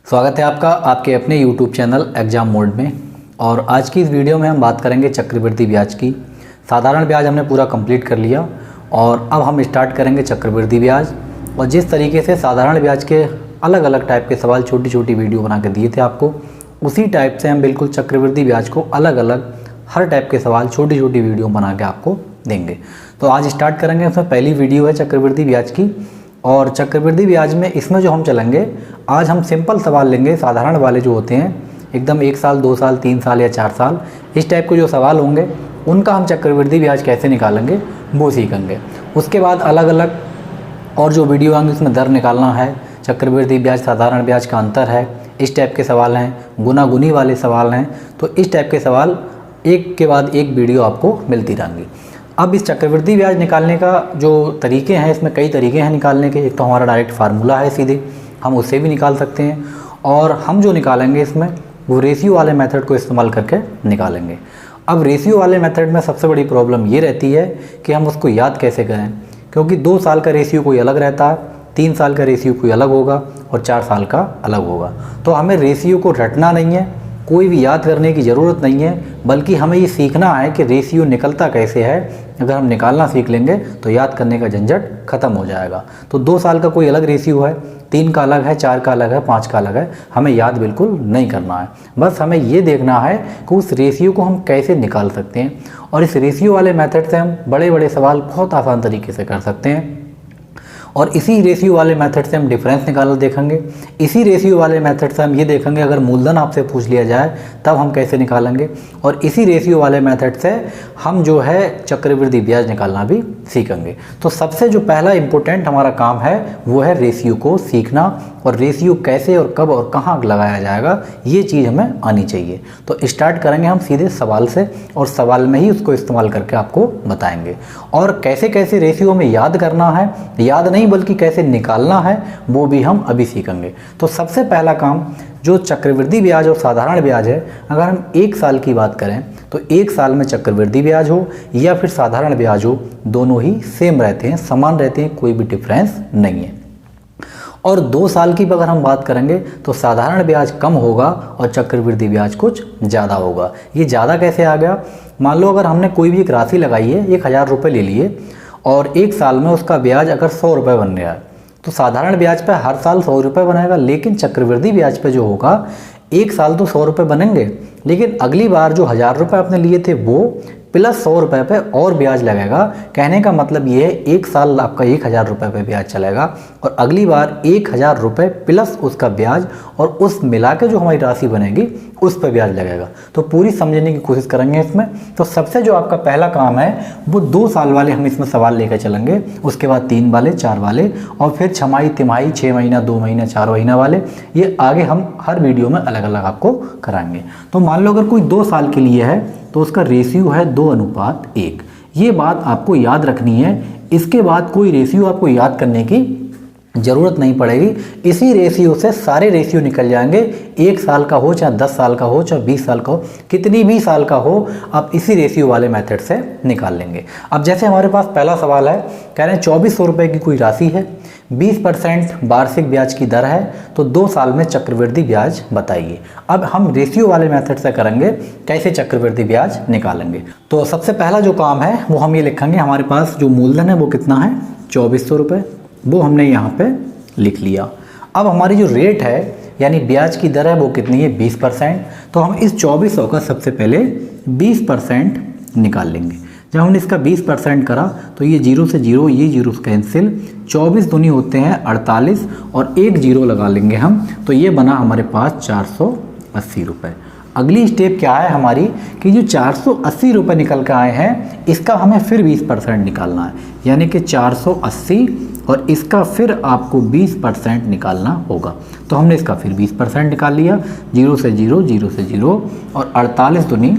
स्वागत है आपका आपके अपने YouTube चैनल एग्ज़ाम मोड में। और आज की इस वीडियो में हम बात करेंगे चक्रवृद्धि ब्याज की। साधारण ब्याज हमने पूरा कंप्लीट कर लिया और अब हम स्टार्ट करेंगे चक्रवृद्धि ब्याज। और जिस तरीके से साधारण ब्याज के अलग अलग टाइप के सवाल छोटी छोटी वीडियो बना के दिए थे आपको, उसी टाइप से हम बिल्कुल चक्रवृद्धि ब्याज को अलग अलग हर टाइप के सवाल छोटी छोटी वीडियो बना के आपको देंगे। तो आज स्टार्ट करेंगे। उसमें पहली वीडियो है चक्रवृद्धि ब्याज की। और चक्रवृद्धि ब्याज में इसमें जो हम चलेंगे, आज हम सिंपल सवाल लेंगे। साधारण वाले जो होते हैं एकदम 1 साल 2 साल 3 साल या 4 साल इस टाइप के जो सवाल होंगे, उनका हम चक्रवृद्धि ब्याज कैसे निकालेंगे वो सीखेंगे। उसके बाद अलग अलग और जो वीडियो आएंगे उसमें दर निकालना है, चक्रवृद्धि ब्याज साधारण ब्याज का अंतर है, इस टाइप के सवाल हैं, गुना गुनी वाले सवाल हैं। तो इस टाइप के सवाल एक के बाद एक वीडियो आपको मिलती रहेंगी। अब इस चक्रवृद्धि ब्याज निकालने का जो तरीके हैं, इसमें कई तरीके हैं निकालने के। एक तो हमारा डायरेक्ट फार्मूला है, सीधे हम उससे भी निकाल सकते हैं। और हम जो निकालेंगे इसमें वो रेशियो वाले मेथड को इस्तेमाल करके निकालेंगे। अब रेशियो वाले मेथड में सबसे बड़ी प्रॉब्लम ये रहती है कि हम उसको याद कैसे करें, क्योंकि 2 साल का रेशियो कोई अलग रहता है, 3 साल का रेशियो कोई अलग होगा और 4 साल का अलग होगा। तो हमें रेशियो को रटना नहीं है, कोई भी याद करने की ज़रूरत नहीं है, बल्कि हमें ये सीखना है कि रेशियो निकलता कैसे है। अगर हम निकालना सीख लेंगे तो याद करने का झंझट ख़त्म हो जाएगा। तो 2 साल का कोई अलग रेशियो है, 3 का अलग है, 4 का अलग है, 5 का अलग है, हमें याद बिल्कुल नहीं करना है। बस हमें ये देखना है कि उस रेशियो को हम कैसे निकाल सकते हैं। और इस रेशियो वाले मेथड से हम बड़े बड़े सवाल बहुत आसान तरीके से कर सकते हैं। और इसी रेशियो वाले मेथड से हम डिफरेंस निकालना देखेंगे। इसी रेशियो वाले मेथड से हम ये देखेंगे अगर मूलधन आपसे पूछ लिया जाए तब हम कैसे निकालेंगे। और इसी रेशियो वाले मेथड से हम जो है चक्रवृद्धि ब्याज निकालना भी सीखेंगे। तो सबसे जो पहला इम्पोर्टेंट हमारा काम है वो है रेशियो को सीखना, और रेशियो कैसे और कब और कहाँ लगाया जाएगा ये चीज़ हमें आनी चाहिए। तो स्टार्ट करेंगे हम सीधे सवाल से, और सवाल में ही उसको इस्तेमाल करके आपको बताएंगे। और कैसे कैसे रेशियो में याद करना है, याद नहीं बल्कि कैसे निकालना है, वो भी हम अभी सीखेंगे। तो सबसे पहला काम जो चक्रवृद्धि ब्याज और साधारण ब्याज है, अगर हम 1 साल की बात करें तो 1 साल में चक्रवृद्धि ब्याज हो या फिर साधारण ब्याज हो, दोनों ही सेम रहते हैं, समान रहते हैं, कोई भी डिफरेंस नहीं है। और 2 साल की अगर हम बात करेंगे तो साधारण ब्याज कम होगा और चक्रवृद्धि ब्याज कुछ ज़्यादा होगा। ये ज़्यादा कैसे आ गया? मान लो अगर हमने कोई भी एक राशि लगाई है, 1000 रुपये ले लिए और 1 साल में उसका ब्याज अगर 100 रुपये बन गया है, तो साधारण ब्याज पे हर साल 100 रुपये बनेगा। लेकिन चक्रवृद्धि ब्याज पे जो होगा, 1 साल तो 100 रुपये बनेंगे, लेकिन अगली बार जो 1000 रुपये आपने लिए थे वो प्लस 100 रुपये पे और ब्याज लगेगा। कहने का मतलब ये है 1 साल आपका 1000 रुपये पे ब्याज चलेगा और अगली बार 1000 रुपये प्लस उसका ब्याज, और उस मिला के जो हमारी राशि बनेगी उस पर ब्याज लगेगा। तो पूरी समझने की कोशिश करेंगे इसमें। तो सबसे जो आपका पहला काम है वो 2 साल वाले हम इसमें सवाल लेकर चलेंगे, उसके बाद 3 वाले, 4 वाले, और फिर छमाही, तिमाही, 6 महीना, 2 महीना, 4 महीना वाले। ये आगे हम हर वीडियो में अलग अलग आपको कराएंगे। तो मान लो अगर कोई 2 साल के लिए है तो उसका रेशियो है 2:1। ये बात आपको याद रखनी है। इसके बाद कोई रेशियो आपको याद करने की ज़रूरत नहीं पड़ेगी। इसी रेशियो से सारे रेशियो निकल जाएंगे। 1 साल का हो, चाहे 10 साल का हो, चाहे 20 साल का हो, कितनी भी साल का हो, आप इसी रेशियो वाले मेथड से निकाल लेंगे। अब जैसे हमारे पास पहला सवाल है, कह रहे हैं 2400 रुपये की कोई राशि है, 20% वार्षिक ब्याज की दर है, तो 2 साल में चक्रवृद्धि ब्याज बताइए। अब हम रेशियो वाले मेथड से करेंगे कैसे चक्रवृद्धि ब्याज निकालेंगे। तो सबसे पहला जो काम है वो हम ये लिखेंगे, हमारे पास जो मूलधन है वो कितना है 2400 रुपये, वो हमने यहाँ पे लिख लिया। अब हमारी जो रेट है यानी ब्याज की दर है वो कितनी है 20%। तो हम इस 2400 का सबसे पहले 20% निकाल लेंगे। जब हमने इसका 20% करा तो ये 0 से 0, ये 0 कैंसिल, 24 दूनी होते हैं 48 और 1 0 लगा लेंगे हम, तो ये बना हमारे पास 480 रुपये। अगली स्टेप क्या है हमारी कि जो 480 रुपये निकल के आए हैं इसका हमें फिर 20% निकालना है, यानी कि 480 और इसका फिर आपको 20% निकालना होगा। तो हमने इसका फिर 20% निकाल लिया, 0 से 0, 0 से 0 और 48 दूनी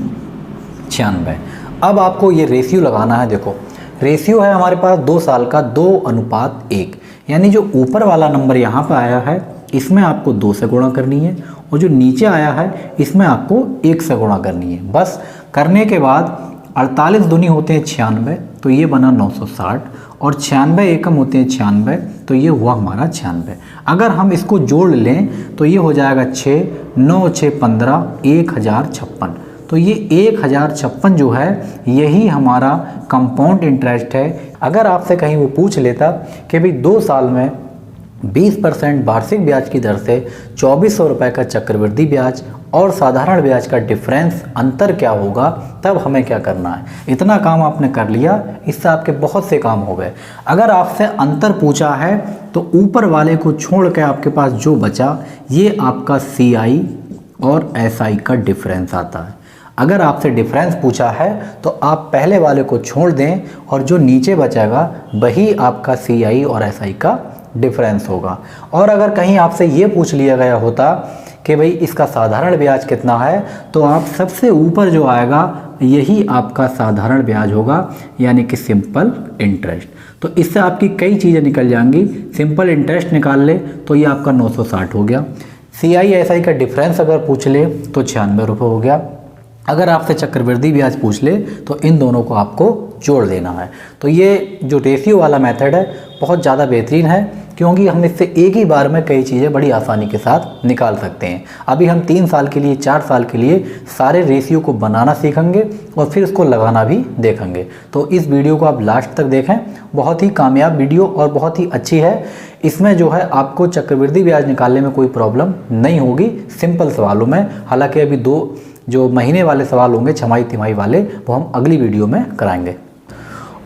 96। अब आपको ये रेशियो लगाना है। देखो रेशियो है हमारे पास 2 साल का 2:1, यानी जो ऊपर वाला नंबर यहाँ पर आया है इसमें आपको 2 से गुणा करनी है, और जो नीचे आया है इसमें आपको 1 से गुणा करनी है। बस करने के बाद 48 दूनी होते हैं 96, तो ये बना 960 और 96 एकम होते हैं 96, तो ये हुआ हमारा 96। अगर हम इसको जोड़ लें तो ये हो जाएगा 6, 9, 6, 15, 1056। तो ये 1056 जो है यही हमारा कंपाउंड इंटरेस्ट है। अगर आपसे कहीं वो पूछ लेता कि भाई 2 साल में 20% वार्षिक ब्याज की दर से 2400 रुपये का चक्रवृद्धि ब्याज और साधारण ब्याज का डिफरेंस अंतर क्या होगा, तब हमें क्या करना है। इतना काम आपने कर लिया, इससे आपके बहुत से काम हो गए। अगर आपसे अंतर पूछा है तो ऊपर वाले को छोड़ के आपके पास जो बचा ये आपका CI और SI का डिफरेंस आता है। अगर आपसे डिफरेंस पूछा है तो आप पहले वाले को छोड़ दें और जो नीचे बचेगा वही आपका CI और SI का डिफरेंस होगा। और अगर कहीं आपसे ये पूछ लिया गया होता कि भाई इसका साधारण ब्याज कितना है, तो आप सबसे ऊपर जो आएगा यही आपका साधारण ब्याज होगा, यानी कि सिंपल इंटरेस्ट। तो इससे आपकी कई चीज़ें निकल जाएंगी। सिंपल इंटरेस्ट निकाल ले तो ये आपका 960 हो गया। CI SI का डिफरेंस अगर पूछ ले तो 96 रुपये हो गया। अगर आपसे चक्रवृद्धि ब्याज पूछ ले तो इन दोनों को आपको जोड़ देना है। तो ये जो रेशियो वाला मेथड है बहुत ज़्यादा बेहतरीन है, क्योंकि हम इससे एक ही बार में कई चीज़ें बड़ी आसानी के साथ निकाल सकते हैं। अभी हम 3 साल के लिए 4 साल के लिए सारे रेशियो को बनाना सीखेंगे और फिर उसको लगाना भी देखेंगे। तो इस वीडियो को आप लास्ट तक देखें, बहुत ही कामयाब वीडियो और बहुत ही अच्छी है। इसमें जो है आपको चक्रवृद्धि ब्याज निकालने में कोई प्रॉब्लम नहीं होगी सिंपल सवालों में। हालांकि अभी 2 जो महीने वाले सवाल होंगे, छमाही तिमाही वाले, वो हम अगली वीडियो में कराएंगे।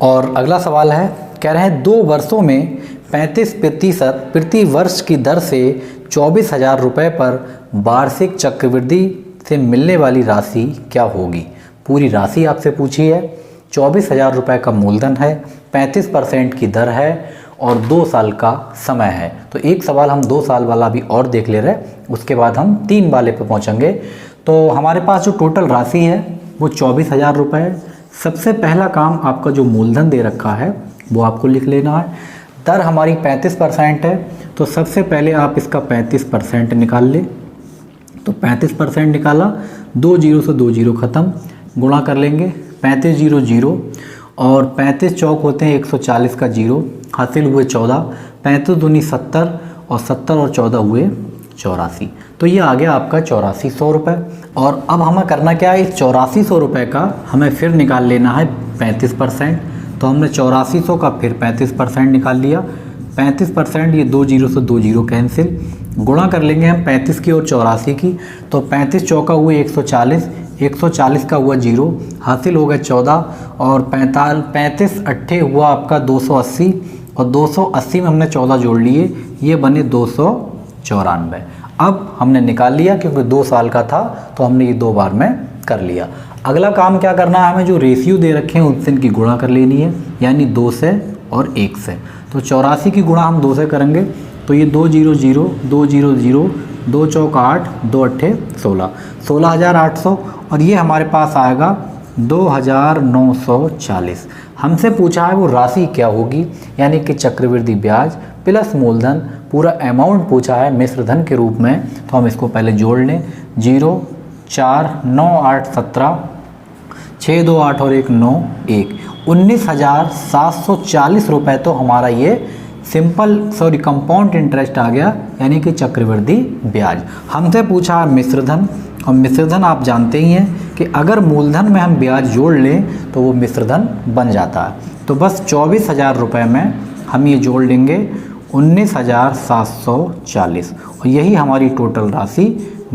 और अगला सवाल है, कह रहे हैं 2 वर्षों में 35% प्रति वर्ष की दर से 24,000 रुपये पर वार्षिक चक्रवृद्धि से मिलने वाली राशि क्या होगी। पूरी राशि आपसे पूछी है, 24,000 रुपये का मूलधन है, 35% की दर है और 2 साल का समय है। तो एक सवाल हम 2 साल वाला भी और देख ले रहे, उसके बाद हम 3 वाले पे पहुंचेंगे। तो हमारे पास जो टोटल राशि है वो 24,000 रुपये है। सबसे पहला काम आपका जो मूलधन दे रखा है वो आपको लिख लेना है। दर हमारी 35% है, तो सबसे पहले आप इसका 35% निकाल ले। तो 35% निकाला, 2 जीरो से 2 जीरो ख़त्म, गुणा कर लेंगे 35 जीरो जीरो और 35 चौक होते हैं 140 का जीरो, हासिल हुए 14, 35 दूनी 70 और 70 और 14 हुए 84। तो ये आ गया आपका 8400 रुपये। और अब हमें करना क्या है, इस 8400 रुपये का हमें फिर निकाल लेना है 35%। तो हमने 8400 का फिर 35% निकाल लिया। 35% ये 2 जीरो से 2 जीरो कैंसिल, गुणा कर लेंगे हम 35 की और 84 की। तो 35 चौका हुए 140, 140 का हुआ जीरो, हासिल हो गए 14 और 35 अट्ठे हुआ आपका 280 और 280 में हमने 14 जोड़ लिए, ये बने 294। अब हमने निकाल लिया, क्योंकि 2 साल का था तो हमने ये 2 बार में कर लिया। अगला काम क्या करना है, हमें जो रेशियो दे रखे हैं उनसे इनकी गुणा कर लेनी है, यानी 2 से और 1 से। तो 84 की गुणा हम 2 से करेंगे, तो ये 2 जीरो जीरो 2 जीरो जीरो 2 चौक 8, 2 अट्ठे 16, 16,800 और ये हमारे पास आएगा 2,940। हमसे पूछा है वो राशि क्या होगी, यानी कि चक्रवृद्धि ब्याज प्लस मूलधन, पूरा अमाउंट पूछा है मिश्र धन के रूप में। तो हम इसको पहले जोड़ लें, 0 4 9 8 17 6 2 8 और 1 9 1 19,740 रुपये। तो हमारा ये कंपाउंड इंटरेस्ट आ गया, यानी कि चक्रवृद्धि ब्याज। हमसे पूछा है मिश्र धन, और मिश्र धन आप जानते ही हैं कि अगर मूलधन में हम ब्याज जोड़ लें तो वो मिश्र धन बन जाता है। तो बस 24,000 रुपये में हम ये जोड़ लेंगे 19,740 और यही हमारी टोटल राशि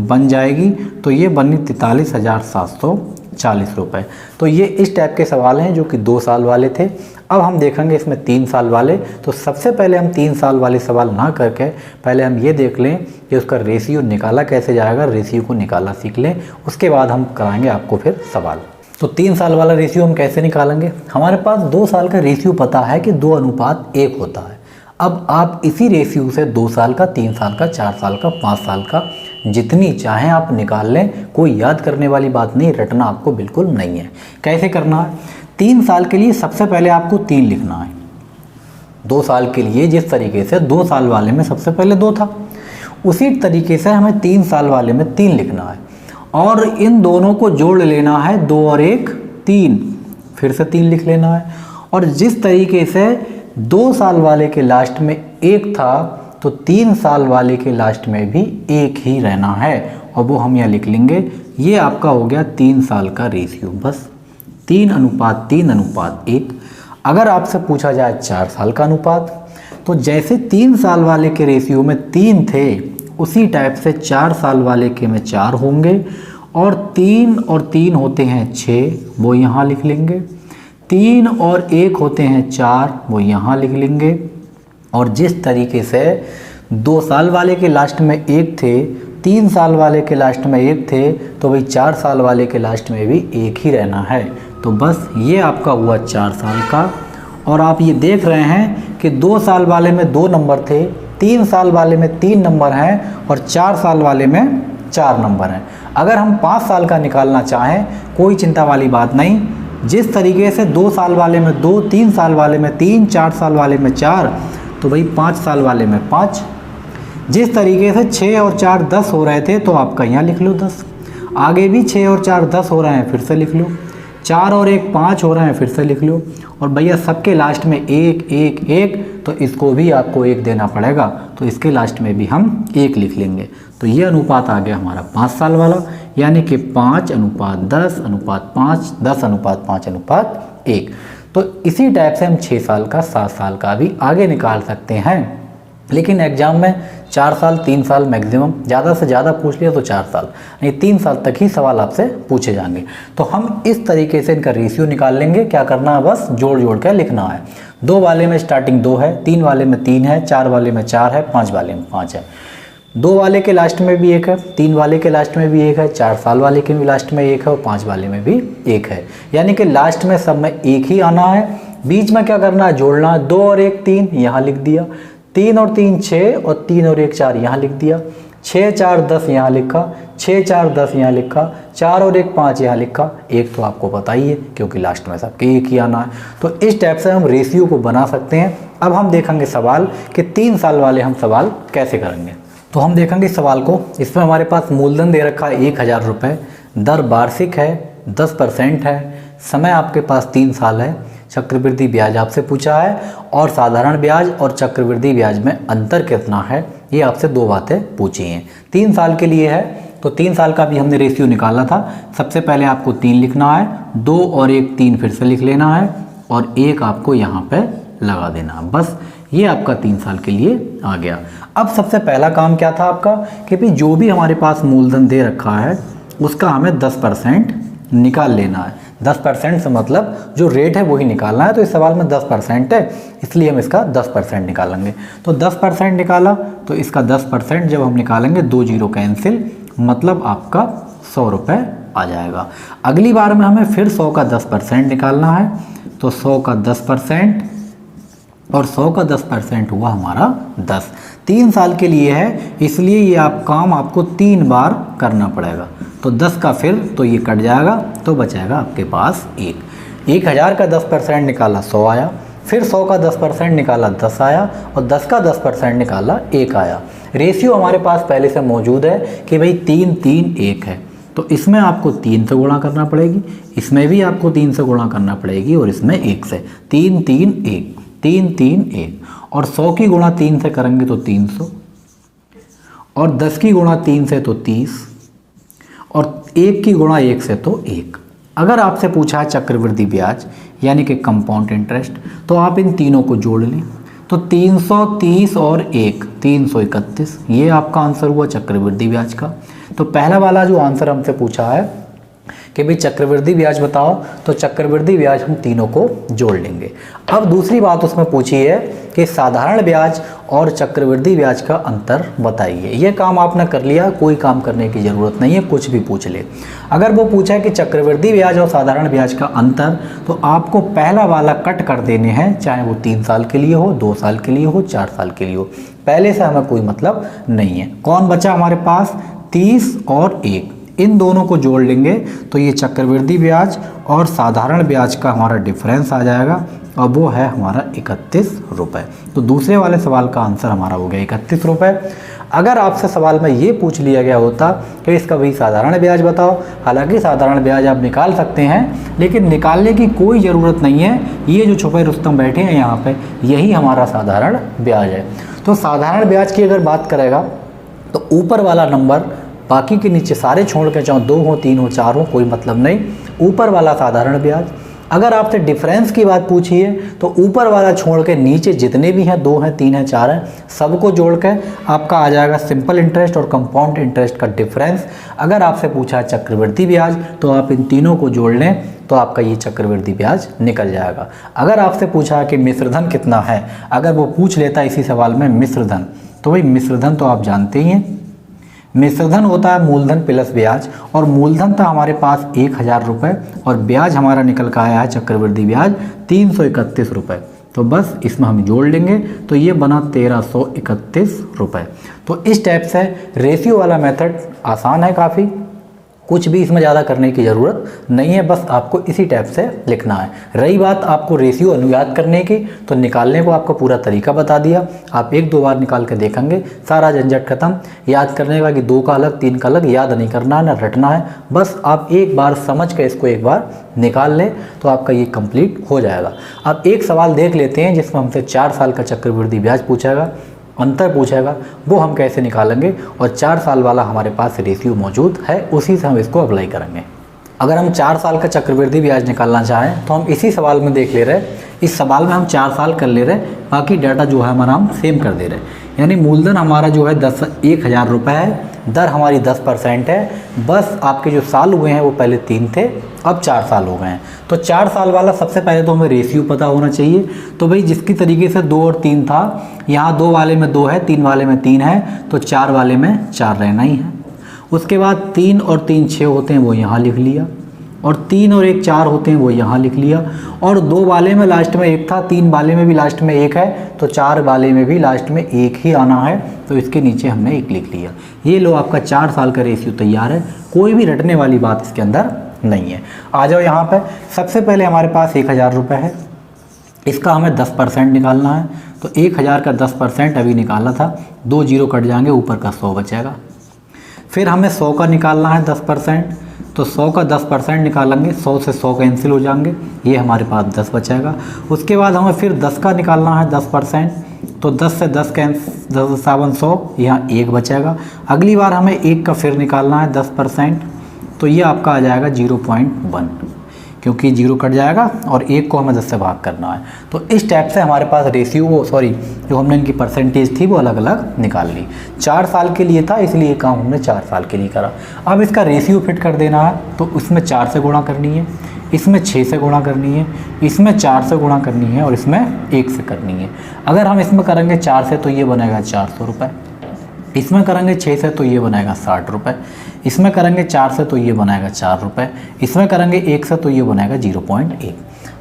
बन जाएगी। तो ये बनी 43,740 रुपये। तो ये इस टाइप के सवाल हैं जो कि 2 साल वाले थे। अब हम देखेंगे इसमें 3 साल वाले। तो सबसे पहले हम 3 साल वाले सवाल ना करके पहले हम ये देख लें कि उसका रेशियो निकाला कैसे जाएगा। रेशियो को निकालना सीख लें, उसके बाद हम कराएंगे आपको फिर सवाल। तो 3 साल वाला रेशियो हम कैसे निकालेंगे। हमारे पास 2 साल का रेशियो पता है कि 2:1 होता है। अब आप इसी रेशियो से 2 साल का, 3 साल का, 4 साल का, 5 साल का जितनी चाहें आप निकाल लें। कोई याद करने वाली बात नहीं, रटना आपको बिल्कुल नहीं है। कैसे करना है, 3 साल के लिए सबसे पहले आपको 3 लिखना है। 2 साल के लिए जिस तरीके से 2 साल वाले में सबसे पहले 2 था, उसी तरीके से हमें 3 साल वाले में 3 लिखना है और इन दोनों को जोड़ लेना है। 2 और 1 3, फिर से 3 लिख लेना है। और जिस तरीके से 2 साल वाले के लास्ट में 1 था तो 3 साल वाले के लास्ट में भी 1 ही रहना है, और वो हम यहाँ लिख लेंगे। ये आपका हो गया 3 साल का रेशियो, बस 3:3:1। अगर आपसे पूछा जाए 4 साल का अनुपात, तो जैसे 3 साल वाले के रेशियो में 3 थे उसी टाइप से 4 साल वाले के में 4 होंगे, और 3 और 3 होते हैं 6, वो यहाँ लिख लेंगे। 3 और 1 होते हैं 4, वो यहाँ लिख लेंगे। और जिस तरीके से 2 साल वाले के लास्ट में 1 थे, 3 साल वाले के लास्ट में 1 थे, तो भाई 4 साल वाले के लास्ट में भी 1 ही रहना है। तो बस ये आपका हुआ 4 साल का। और आप ये देख रहे हैं कि 2 साल वाले में 2 नंबर थे, 3 साल वाले में 3 नंबर हैं, और 4 साल वाले में 4 नंबर हैं। अगर हम 5 साल का निकालना चाहें, कोई चिंता वाली बात नहीं। जिस तरीके से 2 साल वाले में 2, 3 साल वाले में 3, 4 साल वाले में 4, तो भाई 5 साल वाले में 5। जिस तरीके से 6 और 4 10 हो रहे थे, तो आपका यहाँ लिख लो 10। आगे भी 6 और 4 10 हो रहे हैं, फिर से लिख लो। 4 और 1 5 हो रहे हैं, फिर से लिख लो। और भैया सबके लास्ट में 1 1 1, तो इसको भी आपको 1 देना पड़ेगा, तो इसके लास्ट में भी हम 1 लिख लेंगे। तो ये अनुपात आ गया हमारा 5 साल वाला, यानी कि 5:10:5, 10:5:1। तो इसी टाइप से हम 6 साल का, 7 साल का भी आगे निकाल सकते हैं। लेकिन एग्जाम में 4 साल 3 साल मैक्सिमम, ज़्यादा से ज़्यादा पूछ लिया तो 4 साल, नहीं 3 साल तक ही सवाल आपसे पूछे जाएंगे। तो हम इस तरीके से इनका रेशियो निकाल लेंगे। क्या करना है, बस जोड़ जोड़ कर लिखना है। 2 वाले में स्टार्टिंग 2 है, 3 वाले में 3 है, 4 वाले में 4 है, 5 वाले में 5 है। 2 वाले के लास्ट में भी 1 है, 3 वाले के लास्ट में भी 1 है, 4 साल वाले के भी लास्ट में 1 है, और 5 वाले में भी 1 है। यानी कि लास्ट में सब में 1 ही आना है। बीच में क्या करना है, जोड़ना है। 2 और 1 3, यहाँ लिख दिया। 3 और 3 6, और 3 और 1 4, यहाँ लिख दिया। 6 4 10 यहाँ लिखा, 6 4 10 यहाँ लिखा, 4 और 1 5 यहाँ लिखा। 1 तो आपको पता ही है, क्योंकि लास्ट में सबके 1 ही आना है। तो इस टाइप से हम रेशियो को बना सकते हैं। अब हम देखेंगे सवाल कि 3 साल वाले हम सवाल कैसे करेंगे। तो हम देखेंगे सवाल को। इसमें हमारे पास मूलधन दे रखा है 1000 रुपये, दर वार्षिक है, 10% है, समय आपके पास 3 साल है, चक्रवृद्धि ब्याज आपसे पूछा है, और साधारण ब्याज और चक्रवृद्धि ब्याज में अंतर कितना है, ये आपसे 2 बातें पूछी हैं। 3 साल के लिए है, तो 3 साल का भी हमने रेशियो निकाला था। सबसे पहले आपको 3 लिखना है, 2 और 1 3 फिर से लिख लेना है, और 1 आपको यहाँ पे लगा देना है। बस ये आपका 3 साल के लिए आ गया। अब सबसे पहला काम क्या था आपका कि भाई जो भी हमारे पास मूलधन दे रखा है उसका हमें 10% निकाल लेना है। 10% से मतलब जो रेट है वही निकालना है। तो इस सवाल में 10% है, इसलिए हम इसका 10% निकालेंगे। तो 10% निकाला, तो इसका 10% जब हम निकालेंगे 2 जीरो कैंसिल, मतलब आपका 100 रुपये आ जाएगा। अगली बार में हमें फिर 100 का 10% निकालना है। तो 100 का 10% और 100 का 10% हुआ हमारा 10। 3 साल के लिए है, इसलिए ये काम आपको 3 बार करना पड़ेगा। तो 10 का फिर तो ये कट जाएगा, तो बचाएगा आपके पास 1। 1000 का 10% निकाला 100 आया, फिर 100 का 10% निकाला 10 आया, और 10 का 10% निकाला 1 आया। रेशियो हमारे पास पहले से मौजूद है कि भाई 3 3 1 है, तो इसमें आपको 3 से गुणा करना पड़ेगी, इसमें भी आपको 3 से गुणा करना पड़ेगी, और इसमें 1 से। 3 3 1, 3 3 1, और 100 की गुणा 3 से करेंगे तो 300, और 10 की गुणा 3 से तो 30, और 1 की गुणा 1 से तो 1। अगर आपसे पूछा है चक्रवृद्धि ब्याज यानी कि कंपाउंड इंटरेस्ट, तो आप इन तीनों को जोड़ लें। तो 330 और 1 331, ये आपका आंसर हुआ चक्रवृद्धि ब्याज का। तो पहला वाला जो आंसर हमसे पूछा है कि भाई चक्रवृद्धि ब्याज बताओ, तो चक्रवृद्धि ब्याज हम तीनों को जोड़ लेंगे। अब दूसरी बात उसमें पूछी है कि साधारण ब्याज और चक्रवृद्धि ब्याज का अंतर बताइए। ये काम आपने कर लिया, कोई काम करने की ज़रूरत नहीं है, कुछ भी पूछ ले। अगर वो पूछा है कि चक्रवृद्धि ब्याज और साधारण ब्याज का अंतर, तो आपको पहला वाला कट कर देने हैं, चाहे वो 3 साल के लिए हो, 2 साल के लिए हो, 4 साल के लिए हो। पहले से हमें कोई मतलब नहीं है। कौन बचा हमारे पास, 30 और 1, इन दोनों को जोड़ लेंगे तो ये चक्रवृद्धि ब्याज और साधारण ब्याज का हमारा डिफरेंस आ जाएगा, और वो है हमारा 31 रुपये। तो दूसरे वाले सवाल का आंसर हमारा हो गया 31 रुपये। अगर आपसे सवाल में ये पूछ लिया गया होता कि इसका वही साधारण ब्याज बताओ, हालांकि साधारण ब्याज आप निकाल सकते हैं लेकिन निकालने की कोई ज़रूरत नहीं है, ये जो छुपे रुस्तम बैठे हैं यहाँ पे यही हमारा साधारण ब्याज है। तो साधारण ब्याज की अगर बात करेगा तो ऊपर वाला नंबर, बाकी के नीचे सारे छोड़ के, चाहे 2 हो 3 हो 4 हो कोई मतलब नहीं, ऊपर वाला साधारण ब्याज। अगर आपसे डिफरेंस की बात पूछी है तो ऊपर वाला छोड़ के नीचे जितने भी हैं, 2 हैं 3 हैं 4 हैं, सबको जोड़ के आपका आ जाएगा सिंपल इंटरेस्ट और कंपाउंड इंटरेस्ट का डिफरेंस। अगर आपसे पूछा है चक्रवृद्धि ब्याज तो आप इन तीनों को जोड़ लें तो आपका ये चक्रवृद्धि ब्याज निकल जाएगा। अगर आपसे पूछा है कि मिश्रधन कितना है, अगर वो पूछ लेता है इसी सवाल में मिश्रधन, तो भाई मिश्रधन तो आप जानते ही हैं, मिश्रधन होता है मूलधन प्लस ब्याज, और मूलधन था हमारे पास 1000 रुपये और ब्याज हमारा निकल कर आया है चक्रवृद्धि ब्याज 331 रुपये। तो बस इसमें हम जोड़ लेंगे तो ये बना 1331 रुपये। तो इस टाइप से रेशियो वाला मेथड आसान है काफ़ी, कुछ भी इसमें ज़्यादा करने की ज़रूरत नहीं है, बस आपको इसी टाइप से लिखना है। रही बात आपको रेशियो अनुयाद करने की, तो निकालने को आपको पूरा तरीका बता दिया, आप 1-2 बार निकाल के देखेंगे, सारा झंझट खत्म। याद करने का कि 2 का अलग 3 का अलग याद नहीं करना है ना रटना है, बस आप एक बार समझ के इसको एक बार निकाल लें तो आपका ये कंप्लीट हो जाएगा। अब एक सवाल देख लेते हैं जिसमें हमसे 4 साल का चक्रवृद्धि ब्याज पूछेगा, अंतर पूछेगा, वो हम कैसे निकालेंगे, और 4 साल वाला हमारे पास रेशियो मौजूद है, उसी से हम इसको अप्लाई करेंगे। अगर हम 4 साल का चक्रवृद्धि ब्याज निकालना चाहें तो हम इसी सवाल में देख ले रहे हैं, इस सवाल में हम 4 साल कर ले रहे हैं, बाकी डाटा जो है हमारा हम सेम कर दे रहे हैं। यानी मूलधन हमारा जो है 10,000 रुपये है, दर हमारी 10% है, बस आपके जो साल हुए हैं वो पहले 3 थे, अब 4 साल हो गए हैं। तो 4 साल वाला सबसे पहले तो हमें रेशियो पता होना चाहिए। तो भाई जिसकी तरीके से 2 और 3 था, यहाँ 2 वाले में 2 है, 3 वाले में 3 है, तो 4 वाले में 4 रहना ही है। उसके बाद 3 और 3 6 होते हैं, वो यहाँ लिख लिया, और 3 और 1 4 होते हैं, वो यहाँ लिख लिया, और 2 वाले में लास्ट में 1 था, 3 वाले में भी लास्ट में 1 है, तो 4 वाले में भी लास्ट में 1 ही आना है, तो इसके नीचे हमने 1 लिख लिया। ये लो आपका 4 साल का रेशियो तैयार है, कोई भी रटने वाली बात इसके अंदर नहीं है। आ जाओ यहाँ पे, सबसे पहले हमारे पास 1000 रुपये है, इसका हमें 10% निकालना है। तो 1000 का 10% अभी निकाला था, 2 जीरो कट जाएंगे, ऊपर का 100 बचेगा। फिर हमें 100 का निकालना है 10%, तो 100 का 10% निकालेंगे, 100 से 100 कैंसिल हो जाएंगे, ये हमारे पास 10 बचेगा। उसके बाद हमें फिर 10 का निकालना है 10%, तो 10 से 10 कैंसिल, 10 7 100, यहाँ 1 बचेगा। अगली बार हमें 1 का फिर निकालना है 10%, तो ये आपका आ जाएगा 0.1, क्योंकि 0 कट जाएगा और 1 को हमें 10 से भाग करना है। तो इस टाइप से हमारे पास रेशियो, जो हमने इनकी परसेंटेज थी वो अलग अलग निकाल ली। 4 साल के लिए था, इसलिए काम हमने 4 साल के लिए करा। अब इसका रेशियो फिट कर देना है, तो इसमें 4 से गुणा करनी है, इसमें 6 से गुणा करनी है, इसमें 4 से गुणा करनी है, और इसमें 1 से करनी है। अगर हम इसमें करेंगे 4 से तो ये बनेगा 400 रुपये, इसमें करेंगे 6 से तो ये बनेगा 60 रुपये, इसमें करेंगे 4 से तो ये बनाएगा 4 रुपये, इसमें करेंगे 1 से तो ये बनाएगा 0.1।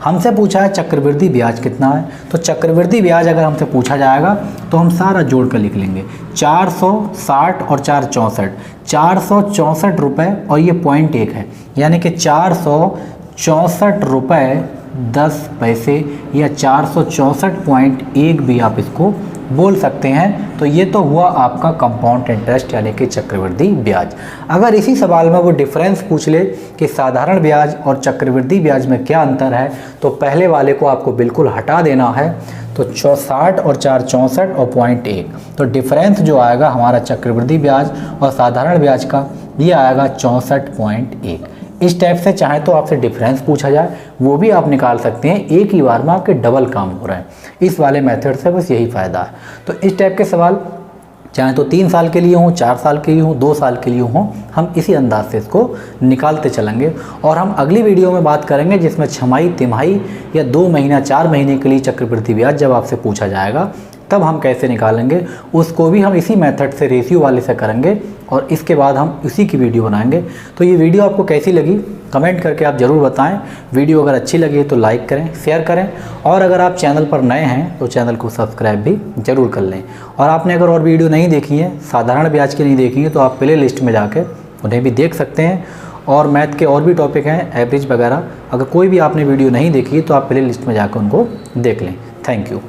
हमसे पूछा है चक्रवृद्धि ब्याज कितना है, तो चक्रवृद्धि ब्याज अगर हमसे पूछा जाएगा तो हम सारा जोड़ कर लिख लेंगे, 460 और 4 64, 464 रुपये, और ये 0.1 है, यानी कि 464 रुपये 10 पैसे, या 464.1 भी आप इसको बोल सकते हैं। तो ये तो हुआ आपका कंपाउंड इंटरेस्ट यानी कि चक्रवृद्धि ब्याज। अगर इसी सवाल में वो डिफरेंस पूछ ले कि साधारण ब्याज और चक्रवृद्धि ब्याज में क्या अंतर है, तो पहले वाले को आपको बिल्कुल हटा देना है। तो 60 और 4 64 और 0.1, तो डिफरेंस जो आएगा हमारा चक्रवृद्धि ब्याज और साधारण ब्याज का, ये आएगा 64.1। इस टाइप से चाहे तो आपसे डिफरेंस पूछा जाए वो भी आप निकाल सकते हैं, एक ही बार में आपके डबल काम हो रहे हैं। इस वाले मेथड से बस यही फ़ायदा है। तो इस टाइप के सवाल चाहे तो 3 साल के लिए हों, 4 साल के लिए हों, 2 साल के लिए हों, हम इसी अंदाज से इसको निकालते चलेंगे। और हम अगली वीडियो में बात करेंगे जिसमें छमाही, तिमाही या 2 महीना 4 महीने के लिए चक्रवृद्धि ब्याज जब आपसे पूछा जाएगा तब हम कैसे निकालेंगे, उसको भी हम इसी मेथड से रेशियो वाले से करेंगे, और इसके बाद हम इसी की वीडियो बनाएंगे। तो ये वीडियो आपको कैसी लगी कमेंट करके आप ज़रूर बताएं। वीडियो अगर अच्छी लगी तो लाइक करें, शेयर करें, और अगर आप चैनल पर नए हैं तो चैनल को सब्सक्राइब भी ज़रूर कर लें। और आपने अगर और वीडियो नहीं देखी है, साधारण ब्याज की नहीं देखी है, तो आप प्ले लिस्ट में जाके उन्हें भी देख सकते हैं। और मैथ के और भी टॉपिक हैं, एवरेज वगैरह, अगर कोई भी आपने वीडियो नहीं देखी है तो आप प्ले लिस्ट में जाकर उनको देख लें। Thank you.